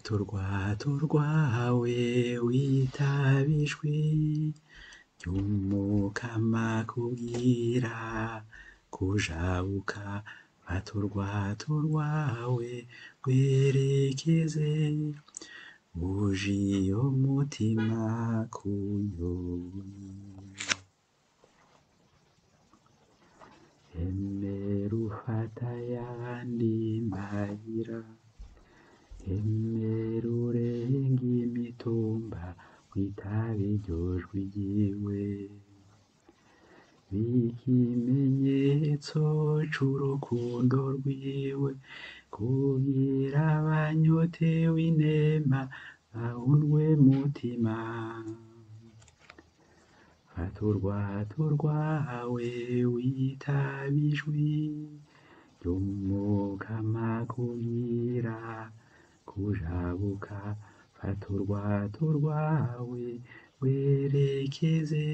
urwato rwawe witabijwe ry'umukama kubwira kujabuka fata urwato rwawe rwerekeze uje umutima kuyoboye emera ufata ayandi mayira emera urenge imitumba witabe iryo jwi ryiwe ikimenyetso c'urukundo rwiwe kugira abanyotewe inema bahundwe mutima fata urwato rwawe witabe ijwi ry'umukama kugira kujabuka fata urwato rwawe werekeze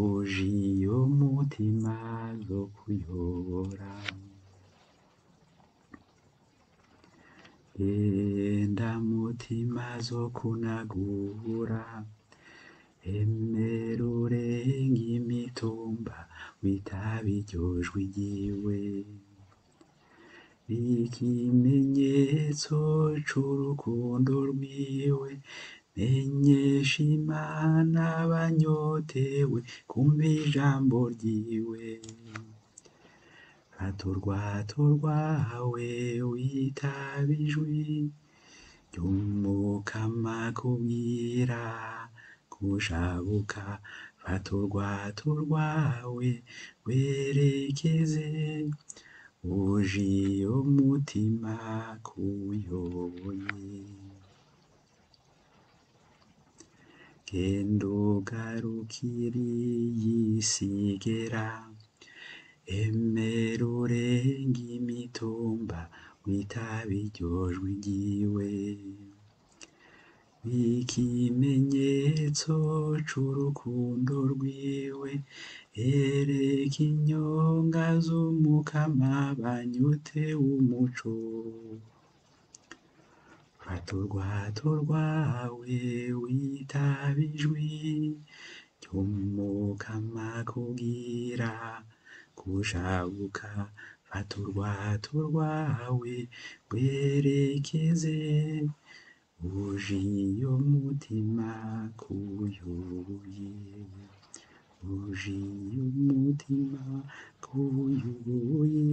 uje iyo mutima zo kuyobora genda mutima zo kunagura emera urenge imitumba witabe iryo jwi ryiwe ikimenyetso c'urukundo rwiwe menyesha Imana abanyotewe kumva ijambo ryiwe fata urwato rwawe witabe ijwi ry'umukama kubwira kujabuka fata urwato rwawe werekeze uje iyo mutima kuyoboye genda ugarukire iyi sigera emera urenge imitumba witabe iryo jwi ryiwe ikimenyetso c'urukundo rwiwe ereka inyonga z'umukama banyotewe umuco fata urwato rwawe witabe ijwi ry'umukama kubwira kujabuka fata urwato rwawe werekeze uje iyo mutima kuyoboye uje iyo mutima kuyoboye